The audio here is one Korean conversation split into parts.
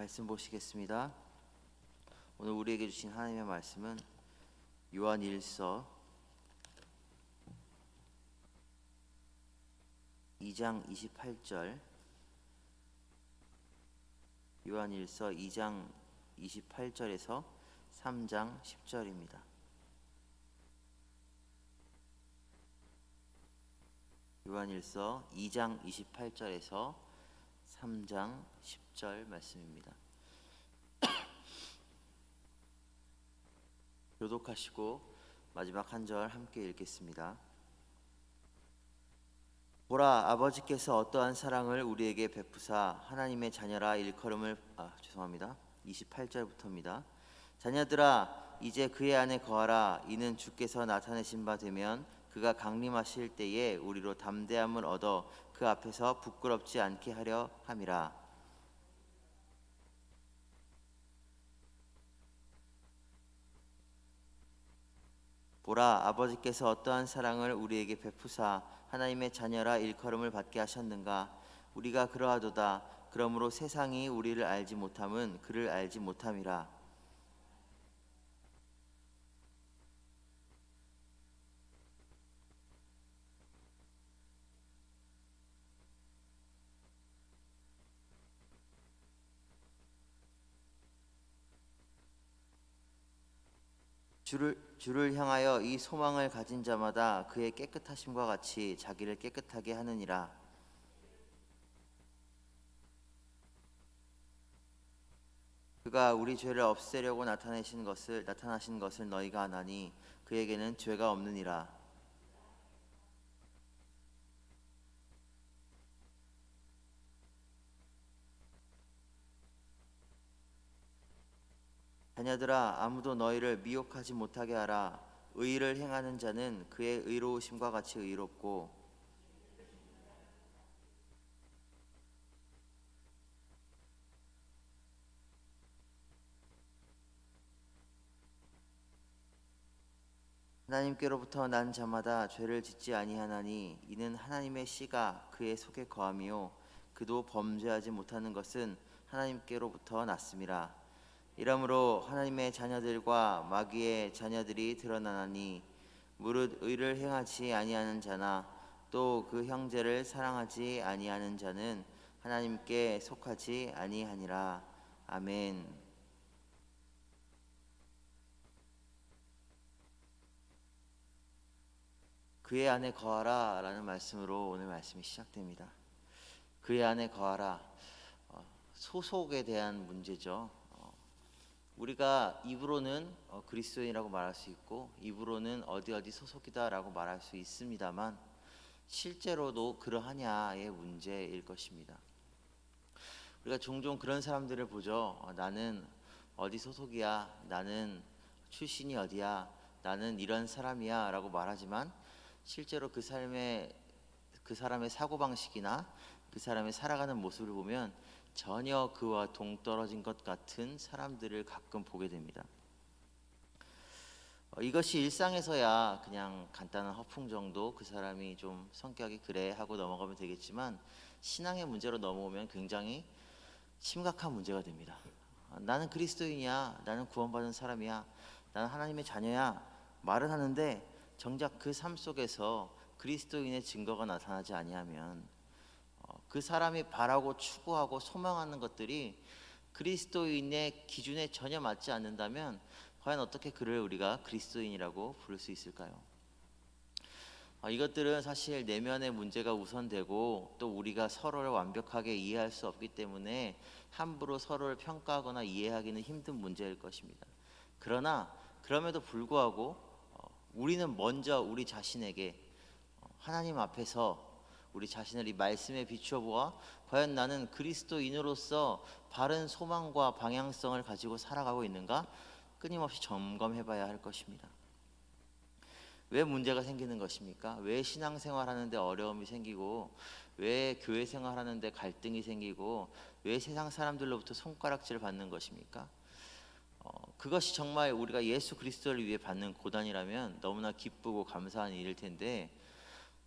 말씀 보시겠습니다. 오늘 우리에게 주신 하나님의 말씀은 요한일서 2장 28절, 요한일서 2장 28절에서 3장 10절입니다. 요한일서 2장 28절에서 3장 10절 말씀입니다. 교독하시고 마지막 한 절 함께 읽겠습니다. 보라, 아버지께서 어떠한 사랑을 우리에게 베푸사 하나님의 자녀라 일컬음을 28절부터입니다. 자녀들아, 이제 그의 안에 거하라. 이는 주께서 나타내신 바 되면 그가 강림하실 때에 우리로 담대함을 얻어 그 앞에서 부끄럽지 않게 하려 함이라. 보라, 아버지께서 어떠한 사랑을 우리에게 베푸사 하나님의 자녀라 일컬음을 받게 하셨는가. 우리가 그러하도다. 그러므로 세상이 우리를 알지 못함은 그를 알지 못함이라. 주를 향하여 이 소망을 가진 자마다 그의 깨끗하심과 같이 자기를 깨끗하게 하느니라. 그가 우리 죄를 없애려고 나타나신 것을 너희가 아나니 그에게는 죄가 없느니라. 자녀들아, 아무도 너희를 미혹하지 못하게 하라. 의를 행하는 자는 그의 의로우심과 같이 의롭고 하나님께로부터 난 자마다 죄를 짓지 아니하나니 이는 하나님의 씨가 그의 속에 거함이요 그도 범죄하지 못하는 것은 하나님께로부터 났음이라. 이러므로 하나님의 자녀들과 마귀의 자녀들이 드러나나니 무릇 의를 행하지 아니하는 자나 또 그 형제를 사랑하지 아니하는 자는 하나님께 속하지 아니하니라. 아멘. 그의 안에 거하라 라는 말씀으로 오늘 말씀이 시작됩니다. 그의 안에 거하라. 소속에 대한 문제죠. 우리가 입으로는 그리스도인이라고 말할 수 있고 입으로는 어디 소속이다라고 말할 수 있습니다만 실제로도 그러하냐의 문제일 것입니다. 우리가 종종 그런 사람들을 보죠. 나는 어디 소속이야, 나는 출신이 어디야, 나는 이런 사람이야 라고 말하지만 실제로 그 사람의 사고방식이나 그 사람의 살아가는 모습을 보면 전혀 그와 동떨어진 것 같은 사람들을 가끔 보게 됩니다. 이것이 일상에서야 그냥 간단한 허풍 정도, 그 사람이 좀 성격이 그래 하고 넘어가면 되겠지만 신앙의 문제로 넘어오면 굉장히 심각한 문제가 됩니다. 나는 그리스도인이야, 나는 구원받은 사람이야, 나는 하나님의 자녀야 말은 하는데 정작 그 삶 속에서 그리스도인의 증거가 나타나지 아니하면 그 사람이 바라고 추구하고 소망하는 것들이 그리스도인의 기준에 전혀 맞지 않는다면 과연 어떻게 그를 우리가 그리스도인이라고 부를 수 있을까요? 이것들은 사실 내면의 문제가 우선되고 또 우리가 서로를 완벽하게 이해할 수 없기 때문에 함부로 서로를 평가하거나 이해하기는 힘든 문제일 것입니다. 그러나 그럼에도 불구하고 우리는 먼저 우리 자신에게 하나님 앞에서 우리 자신을 이 말씀에 비추어 보아 과연 나는 그리스도인으로서 바른 소망과 방향성을 가지고 살아가고 있는가 끊임없이 점검해 봐야 할 것입니다. 왜 문제가 생기는 것입니까? 왜 신앙생활하는데 어려움이 생기고 왜 교회 생활하는데 갈등이 생기고 왜 세상 사람들로부터 손가락질을 받는 것입니까? 그것이 정말 우리가 예수 그리스도를 위해 받는 고난이라면 너무나 기쁘고 감사한 일일 텐데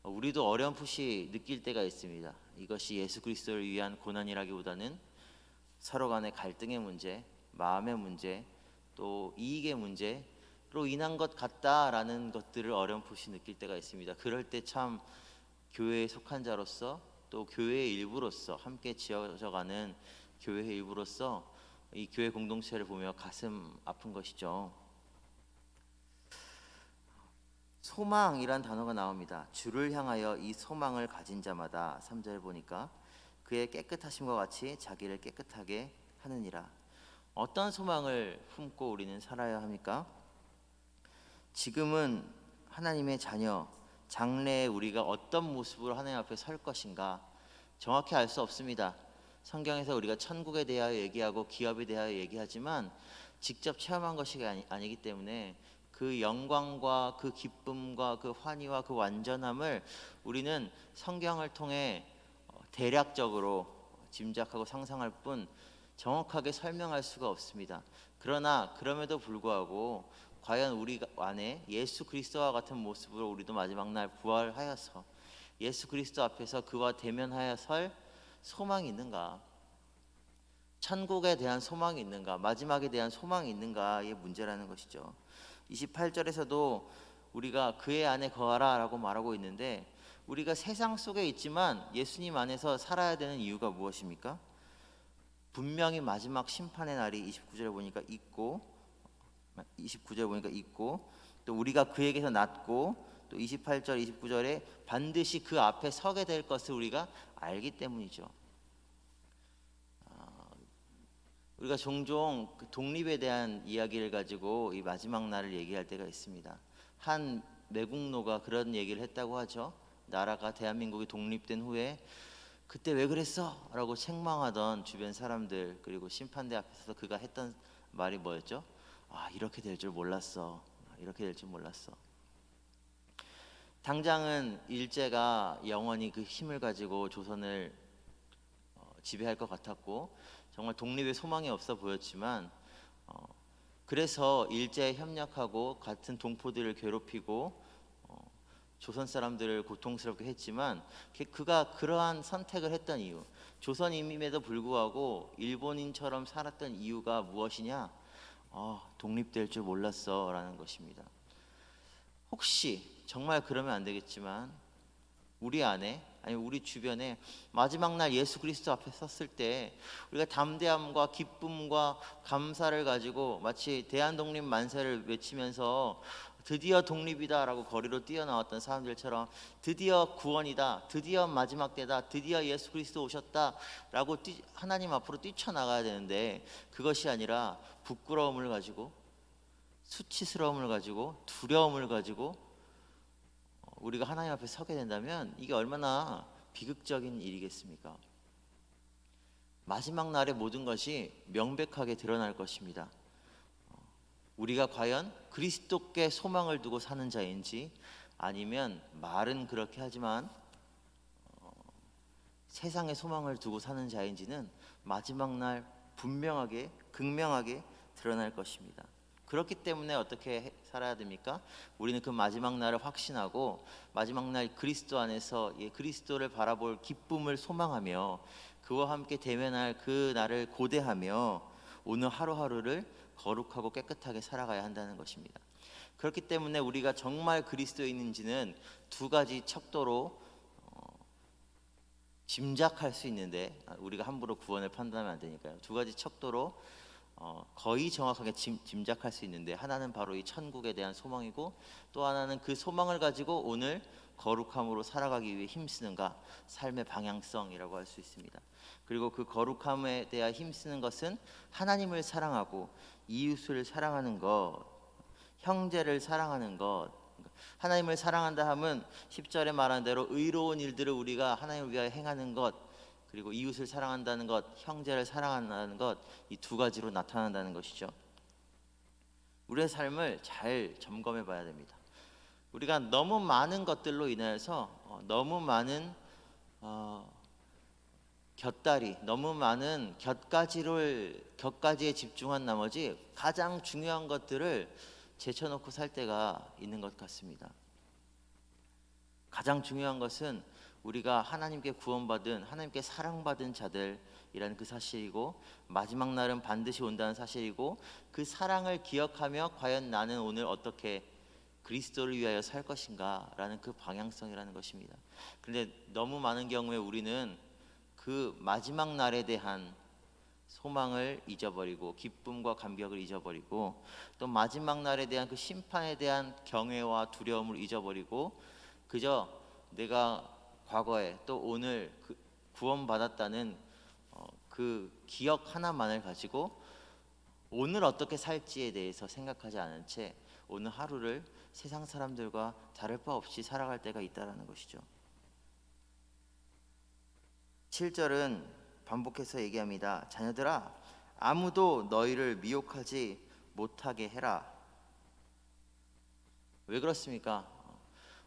우리도 어렴풋이 느낄 때가 있습니다. 이것이 예수 그리스도를 위한 고난이라기보다는 서로 간의 갈등의 문제, 마음의 문제, 또 이익의 문제로 인한 것 같다라는 것들을 어렴풋이 느낄 때가 있습니다. 그럴 때 참 교회에 속한 자로서 또 교회의 일부로서 함께 지어져가는 교회의 일부로서 이 교회 공동체를 보며 가슴 아픈 것이죠. 소망이란 단어가 나옵니다. 주를 향하여 이 소망을 가진 자마다 3절 보니까 그의 깨끗하심과 같이 자기를 깨끗하게 하느니라. 어떤 소망을 품고 우리는 살아야 합니까? 지금은 하나님의 자녀, 장래에 우리가 어떤 모습으로 하나님 앞에 설 것인가 정확히 알 수 없습니다. 성경에서 우리가 천국에 대하여 얘기하고 기업에 대하여 얘기하지만 직접 체험한 것이 아니기 때문에 그 영광과 그 기쁨과 그 환희와 그 완전함을 우리는 성경을 통해 대략적으로 짐작하고 상상할 뿐 정확하게 설명할 수가 없습니다. 그러나 그럼에도 불구하고 과연 우리 안에 예수 그리스도와 같은 모습으로 우리도 마지막 날 부활하여서 예수 그리스도 앞에서 그와 대면하여 설 소망이 있는가? 천국에 대한 소망이 있는가? 마지막에 대한 소망이 있는가의 문제라는 것이죠. 28절에서도 우리가 그의 안에 거하라 라고 말하고 있는데 우리가 세상 속에 있지만 예수님 안에서 살아야 되는 이유가 무엇입니까? 분명히 마지막 심판의 날이 29절에 보니까 있고 29절에 보니까 있고 또 우리가 그에게서 낳고 또 28절 29절에 반드시 그 앞에 서게 될 것을 우리가 알기 때문이죠. 우리가 종종 그 독립에 대한 이야기를 가지고 이 마지막 날을 얘기할 때가 있습니다. 한 매국노가 그런 얘기를 했다고 하죠. 나라가 대한민국이 독립된 후에 그때 왜 그랬어? 라고 책망하던 주변 사람들 그리고 심판대 앞에서 그가 했던 말이 뭐였죠? 이렇게 될 줄 몰랐어. 이렇게 될 줄 몰랐어. 당장은 일제가 영원히 그 힘을 가지고 조선을 지배할 것 같았고 정말 독립의 소망이 없어 보였지만 그래서 일제에 협력하고 같은 동포들을 괴롭히고 조선 사람들을 고통스럽게 했지만 그가 그러한 선택을 했던 이유, 조선임임에도 불구하고 일본인처럼 살았던 이유가 무엇이냐? 독립될 줄 몰랐어 라는 것입니다. 혹시 정말 그러면 안 되겠지만 우리 안에 아니 우리 주변에 마지막 날 예수 그리스도 앞에 섰을 때 우리가 담대함과 기쁨과 감사를 가지고 마치 대한독립 만세를 외치면서 드디어 독립이다라고 거리로 뛰어나왔던 사람들처럼 드디어 구원이다, 드디어 마지막 때다, 드디어 예수 그리스도 오셨다라고 하나님 앞으로 뛰쳐나가야 되는데 그것이 아니라 부끄러움을 가지고 수치스러움을 가지고 두려움을 가지고 우리가 하나님 앞에 서게 된다면 이게 얼마나 비극적인 일이겠습니까? 마지막 날의 모든 것이 명백하게 드러날 것입니다. 우리가 과연 그리스도께 소망을 두고 사는 자인지 아니면 말은 그렇게 하지만 세상에 소망을 두고 사는 자인지는 마지막 날 분명하게 극명하게 드러날 것입니다. 그렇기 때문에 어떻게 살아야 됩니까? 우리는 그 마지막 날을 확신하고 마지막 날 그리스도 안에서 그리스도를 바라볼 기쁨을 소망하며 그와 함께 대면할 그 날을 고대하며 오늘 하루하루를 거룩하고 깨끗하게 살아가야 한다는 것입니다. 그렇기 때문에 우리가 정말 그리스도인인지는 두 가지 척도로 짐작할 수 있는데 우리가 함부로 구원을 판단하면 안 되니까요. 두 가지 척도로 거의 정확하게 짐작할 수 있는데 하나는 바로 이 천국에 대한 소망이고 또 하나는 그 소망을 가지고 오늘 거룩함으로 살아가기 위해 힘쓰는가 삶의 방향성이라고 할 수 있습니다. 그리고 그 거룩함에 대해 힘쓰는 것은 하나님을 사랑하고 이웃을 사랑하는 것, 형제를 사랑하는 것. 하나님을 사랑한다 함은 10절에 말한 대로 의로운 일들을 우리가 하나님을 위하여 행하는 것, 그리고 이웃을 사랑한다는 것, 형제를 사랑한다는 것, 이 두 가지로 나타난다는 것이죠. 우리의 삶을 잘 점검해 봐야 됩니다. 우리가 너무 많은 것들로 인해서 너무 많은 곁다리, 너무 많은 곁가지에 집중한 나머지 가장 중요한 것들을 제쳐놓고 살 때가 있는 것 같습니다. 가장 중요한 것은 우리가 하나님께 구원받은, 하나님께 사랑받은 자들이라는 그 사실이고, 마지막 날은 반드시 온다는 사실이고, 그 사랑을 기억하며 과연 나는 오늘 어떻게 그리스도를 위하여 살 것인가 라는 그 방향성이라는 것입니다. 그런데 너무 많은 경우에 우리는 그 마지막 날에 대한 소망을 잊어버리고, 기쁨과 감격을 잊어버리고, 또 마지막 날에 대한 그 심판에 대한 경외와 두려움을 잊어버리고, 그저 내가 과거에 또 오늘 구원받았다는 그 기억 하나만을 가지고 오늘 어떻게 살지에 대해서 생각하지 않은 채 오늘 하루를 세상 사람들과 다를 바 없이 살아갈 때가 있다라는 것이죠. 7절은 반복해서 얘기합니다. 자녀들아, 아무도 너희를 미혹하지 못하게 해라. 왜 그렇습니까?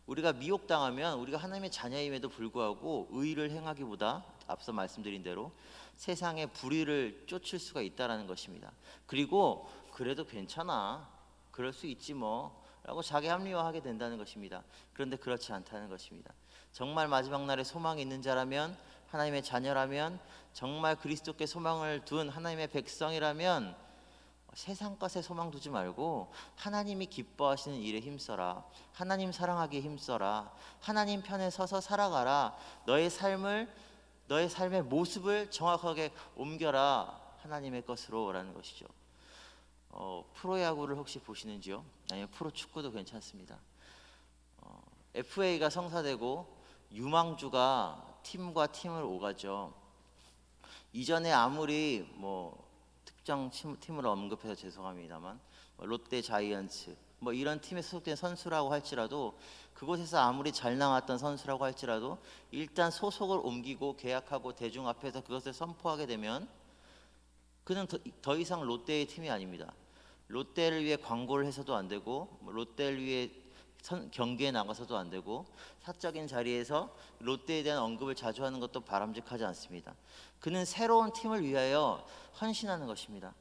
우리가 미혹당하면 우리가 하나님의 자녀임에도 불구하고 의를 행하기보다 앞서 말씀드린 대로 세상의 불의를 쫓을 수가 있다라는 것입니다. 그리고 그래도 괜찮아, 그럴 수 있지 뭐 라고 자기 합리화하게 된다는 것입니다. 그런데 그렇지 않다는 것입니다. 정말 마지막 날에 소망이 있는 자라면, 하나님의 자녀라면, 정말 그리스도께 소망을 둔 하나님의 백성이라면 세상 것에 소망 두지 말고 하나님이 기뻐하시는 일에 힘써라. 하나님 사랑하기에 힘써라. 하나님 편에 서서 살아가라. 너의 삶의 모습을 정확하게 옮겨라. 하나님의 것으로 라는 것이죠. 프로야구를 혹시 보시는지요? 아니면 프로축구도 괜찮습니다. FA가 성사되고 유망주가 팀과 팀을 오가죠. 이전에 아무리 특정 팀을 언급해서 죄송합니다만 롯데 자이언츠 이런 팀에 소속된 선수라고 할지라도, 그곳에서 아무리 잘 나왔던 선수라고 할지라도 일단 소속을 옮기고 계약하고 대중 앞에서 그것을 선포하게 되면 그는 더 이상 롯데의 팀이 아닙니다. 롯데를 위해 광고를 해서도 안 되고, 롯데를 위해 경기에 나가서도 안 되고, 사적인 자리에서 롯데에 대한 언급을 자주 하는 것도 바람직하지 않습니다. 그는 새로운 팀을 위하여 헌신하는 것입니다.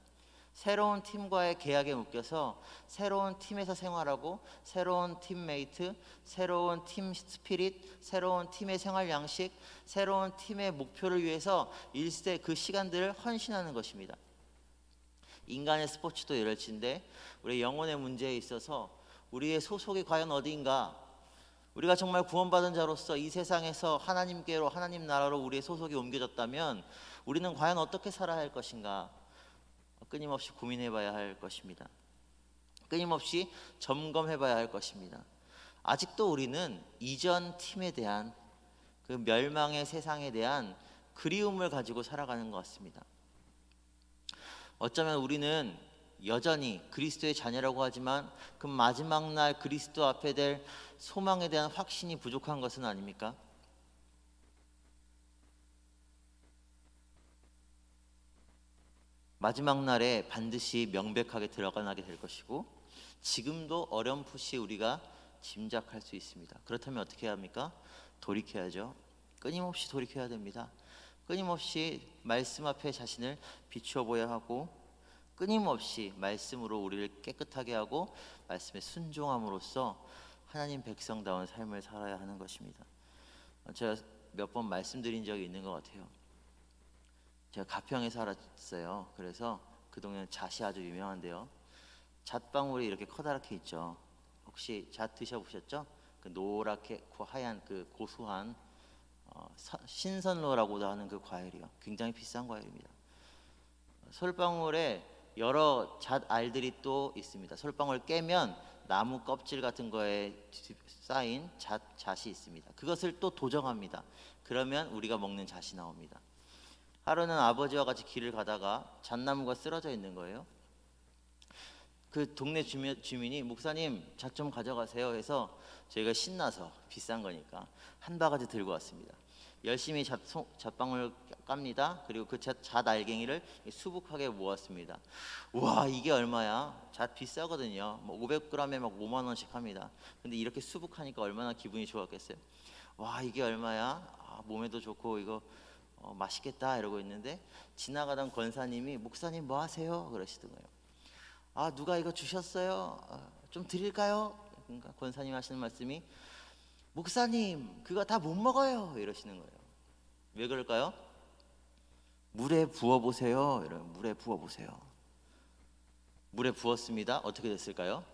새로운 팀과의 계약에 묶여서 새로운 팀에서 생활하고, 새로운 팀메이트, 새로운 팀 스피릿, 새로운 팀의 생활 양식, 새로운 팀의 목표를 위해서 일세 그 시간들을 헌신하는 것입니다. 인간의 스포츠도 이럴진데, 우리 영혼의 문제에 있어서 우리의 소속이 과연 어디인가? 우리가 정말 구원받은 자로서 이 세상에서 하나님께로, 하나님 나라로 우리의 소속이 옮겨졌다면 우리는 과연 어떻게 살아야 할 것인가? 끊임없이 고민해봐야 할 것입니다. 끊임없이 점검해봐야 할 것입니다. 아직도 우리는 이전 팀에 대한 그 멸망의 세상에 대한 그리움을 가지고 살아가는 것 같습니다. 어쩌면 우리는 여전히 그리스도의 자녀라고 하지만 그 마지막 날 그리스도 앞에 될 소망에 대한 확신이 부족한 것은 아닙니까? 마지막 날에 반드시 명백하게 드러나게 될 것이고, 지금도 어렴풋이 우리가 짐작할 수 있습니다. 그렇다면 어떻게 해야 합니까? 돌이켜야죠. 끊임없이 돌이켜야 됩니다. 끊임없이 말씀 앞에 자신을 비추어 보여야 하고, 끊임없이 말씀으로 우리를 깨끗하게 하고 말씀에 순종함으로써 하나님 백성다운 삶을 살아야 하는 것입니다. 제가 몇 번 말씀드린 적이 있는 것 같아요. 제가 가평에 살았어요. 그래서 그 동네는 잣이 아주 유명한데요. 잣방울이 이렇게 커다랗게 있죠. 혹시 잣 드셔보셨죠? 그 노랗게 하얀 그 고소한 신선로라고도 하는 그 과일이요. 굉장히 비싼 과일입니다. 솔방울에 여러 잣 알들이 또 있습니다. 솔방울 깨면 나무 껍질 같은 거에 쌓인 잣이 있습니다. 그것을 또 도정합니다. 그러면 우리가 먹는 잣이 나옵니다. 하루는 아버지와 같이 길을 가다가 잣나무가 쓰러져 있는 거예요. 그 동네 주민이 목사님 잣 좀 가져가세요 해서 저희가 신나서 비싼 거니까 한 바가지 들고 왔습니다. 열심히 잣방울 깝니다. 그리고 그 잣 알갱이를 수북하게 모았습니다. 우와, 이게 얼마야? 잣 비싸거든요. 500g에 막 5만 원씩 합니다. 근데 이렇게 수북하니까 얼마나 기분이 좋았겠어요. 와, 이게 얼마야? 몸에도 좋고 이거 맛있겠다 이러고 있는데, 지나가던 권사님이 목사님 뭐 하세요? 그러시던 거예요. 누가 이거 주셨어요? 좀 드릴까요? 그러니까 권사님 하시는 말씀이, 목사님 그거 다 못 먹어요 이러시는 거예요. 왜 그럴까요? 물에 부어보세요. 이런 물에 부어보세요. 물에 부었습니다. 어떻게 됐을까요?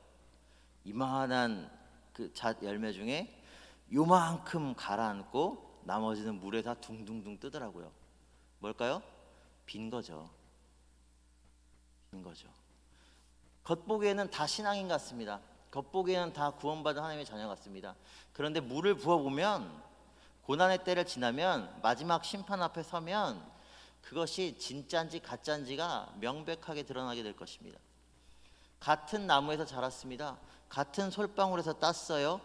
이만한 그 잣 열매 중에 요만큼 가라앉고 나머지는 물에 다 둥둥둥 뜨더라고요. 뭘까요? 빈 거죠. 빈 거죠. 겉보기에는 다 신앙인 같습니다. 겉보기에는 다 구원받은 하나님의 자녀 같습니다. 그런데 물을 부어보면, 고난의 때를 지나면, 마지막 심판 앞에 서면 그것이 진짜인지 가짜인지가 명백하게 드러나게 될 것입니다. 같은 나무에서 자랐습니다. 같은 솔방울에서 땄어요.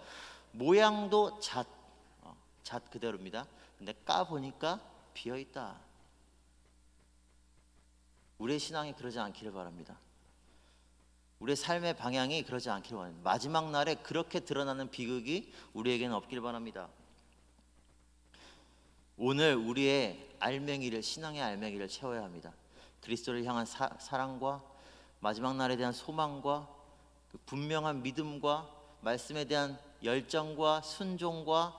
모양도 잣 그대로입니다. 근데 까보니까 비어있다. 우리의 신앙이 그러지 않기를 바랍니다. 우리의 삶의 방향이 그러지 않기를 바랍니다. 마지막 날에 그렇게 드러나는 비극이 우리에게는 없길 바랍니다. 오늘 우리의 알맹이를, 신앙의 알맹이를 채워야 합니다. 그리스도를 향한 사랑과 마지막 날에 대한 소망과 그 분명한 믿음과 말씀에 대한 열정과 순종과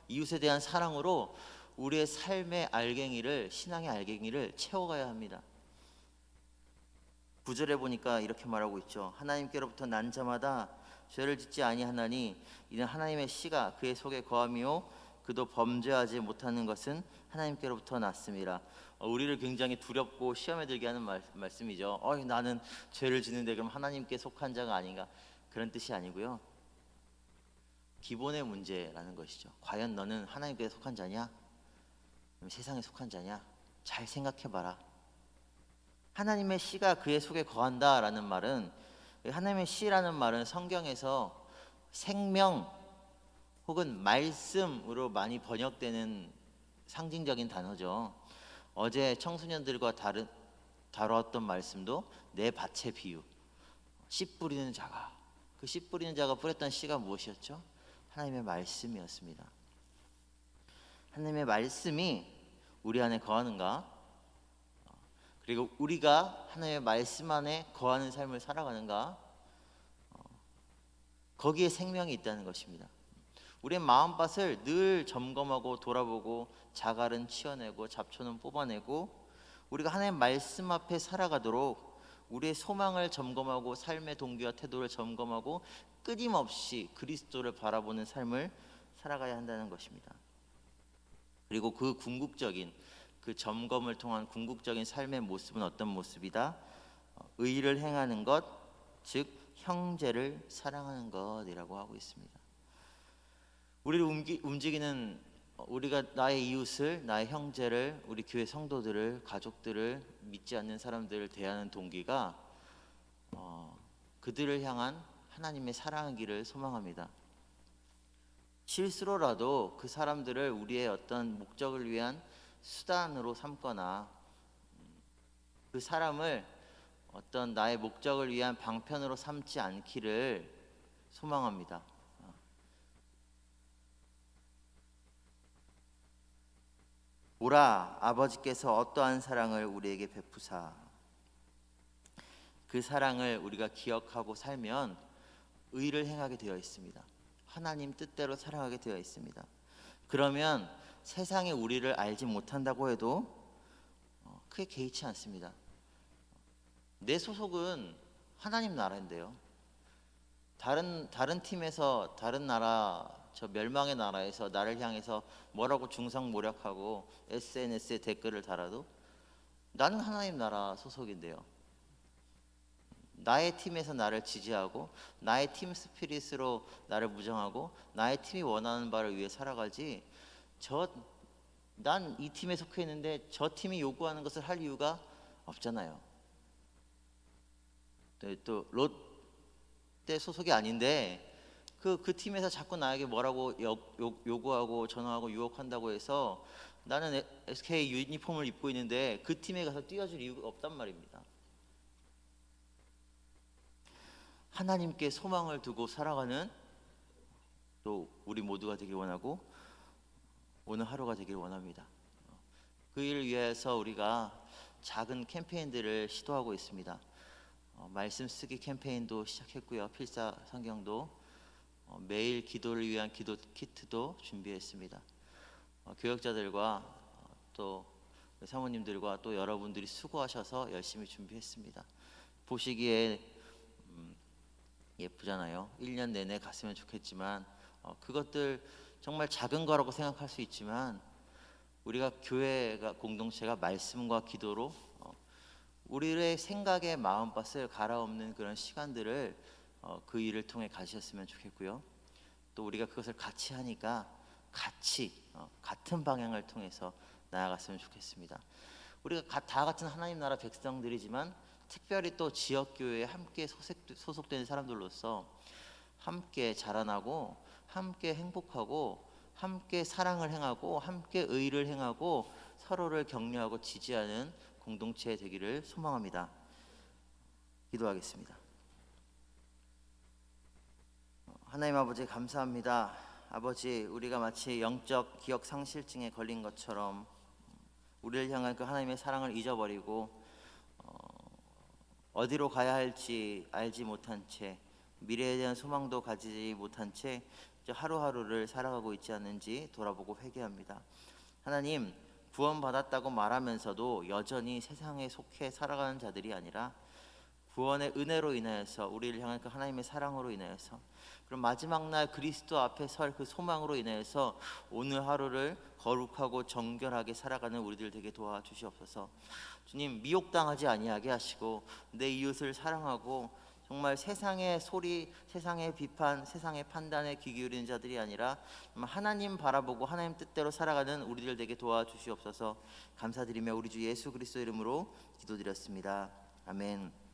이웃에 대한 사랑으로 우리의 삶의 알갱이를, 신앙의 알갱이를 채워가야 합니다. 9절에 보니까 이렇게 말하고 있죠. 하나님께로부터 난 자마다 죄를 짓지 아니하나니 이는 하나님의 씨가 그의 속에 거함이요 그도 범죄하지 못하는 것은 하나님께로부터 났음이라. 우리를 굉장히 두렵고 시험에 들게 하는 말씀이죠. 나는 죄를 짓는데 그럼 하나님께 속한 자가 아닌가? 그런 뜻이 아니고요. 기본의 문제라는 것이죠. 과연 너는 하나님께 속한 자냐? 세상에 속한 자냐? 잘 생각해봐라. 하나님의 씨가 그의 속에 거한다라는 말은, 하나님의 씨라는 말은 성경에서 생명 혹은 말씀으로 많이 번역되는 상징적인 단어죠. 어제 청소년들과 다루었던 말씀도 내 밭의 비유, 씨 뿌리는 자가, 그 씨 뿌리는 자가 뿌렸던 씨가 무엇이었죠? 하나님의 말씀이었습니다. 하나님의 말씀이 우리 안에 거하는가? 그리고 우리가 하나님의 말씀 안에 거하는 삶을 살아가는가? 거기에 생명이 있다는 것입니다. 우리의 마음밭을 늘 점검하고 돌아보고 자갈은 치워내고 잡초는 뽑아내고 우리가 하나님의 말씀 앞에 살아가도록 우리의 소망을 점검하고 삶의 동기와 태도를 점검하고 끊임없이 그리스도를 바라보는 삶을 살아가야 한다는 것입니다. 그리고 그 궁극적인, 그 점검을 통한 궁극적인 삶의 모습은 어떤 모습이다? 의를 행하는 것, 즉 형제를 사랑하는 것이라고 하고 있습니다. 우리를 움직이는, 우리가 나의 이웃을, 나의 형제를, 우리 교회 성도들을, 가족들을, 믿지 않는 사람들을 대하는 동기가 그들을 향한 하나님의 사랑이기를 소망합니다. 실수로라도 그 사람들을 우리의 어떤 목적을 위한 수단으로 삼거나 그 사람을 어떤 나의 목적을 위한 방편으로 삼지 않기를 소망합니다. 보라, 아버지께서 어떠한 사랑을 우리에게 베푸사. 그 사랑을 우리가 기억하고 살면 의를 행하게 되어 있습니다. 하나님 뜻대로 살아가게 되어 있습니다. 그러면 세상에 우리를 알지 못한다고 해도 크게 개의치 않습니다. 내 소속은 하나님 나라인데요. 다른 팀에서, 다른 나라, 저 멸망의 나라에서 나를 향해서 뭐라고 중상모략하고 SNS에 댓글을 달아도 나는 하나님 나라 소속인데요. 나의 팀에서 나를 지지하고 나의 팀 스피릿으로 나를 무장하고 나의 팀이 원하는 바를 위해 살아가지, 난 이 팀에 속해 있는데 저 팀이 요구하는 것을 할 이유가 없잖아요. 또 롯데 소속이 아닌데 그 팀에서 자꾸 나에게 뭐라고 요구하고 전화하고 유혹한다고 해서 나는 SK 유니폼을 입고 있는데 그 팀에 가서 뛰어줄 이유가 없단 말입니다. 하나님께 소망을 두고 살아가는 또 우리 모두가 되길 원하고 오늘 하루가 되길 원합니다. 그 일을 위해서 우리가 작은 캠페인들을 시도하고 있습니다. 말씀 쓰기 캠페인도 시작했고요. 필사 성경도 매일 기도를 위한 기도 키트도 준비했습니다. 교역자들과 또 사모님들과 또 여러분들이 수고하셔서 열심히 준비했습니다. 보시기에 예쁘잖아요. 1년 내내 갔으면 좋겠지만 그것들 정말 작은 거라고 생각할 수 있지만 우리가 교회가 공동체가 말씀과 기도로 우리의 생각의 마음밭을 갈아엎는 그런 시간들을 그 일을 통해 가셨으면 좋겠고요. 또 우리가 그것을 같이 하니까 같이 같은 방향을 통해서 나아갔으면 좋겠습니다. 우리가 다 같은 하나님 나라 백성들이지만 특별히 또 지역 교회에 함께 소속된 사람들로서 함께 자라나고 함께 행복하고 함께 사랑을 행하고 함께 의를 행하고 서로를 격려하고 지지하는 공동체 되기를 소망합니다. 기도하겠습니다. 하나님 아버지 감사합니다. 아버지, 우리가 마치 영적 기억 상실증에 걸린 것처럼 우리를 향한 그 하나님의 사랑을 잊어버리고 어디로 가야 할지 알지 못한 채 미래에 대한 소망도 가지지 못한 채 하루하루를 살아가고 있지 않는지 돌아보고 회개합니다. 하나님, 구원받았다고 말하면서도 여전히 세상에 속해 살아가는 자들이 아니라 구원의 은혜로 인하여서 우리를 향한 그 하나님의 사랑으로 인하여서 그럼 마지막 날 그리스도 앞에 설 그 소망으로 인하여서 오늘 하루를 거룩하고 정결하게 살아가는 우리들 되게 도와주시옵소서. 주님, 미혹당하지 아니하게 하시고 내 이웃을 사랑하고 정말 세상의 소리, 세상의 비판, 세상의 판단에 귀 기울이는 자들이 아니라 하나님 바라보고 하나님 뜻대로 살아가는 우리들 되게 도와주시옵소서. 감사드리며 우리 주 예수 그리스도 이름으로 기도드렸습니다. 아멘.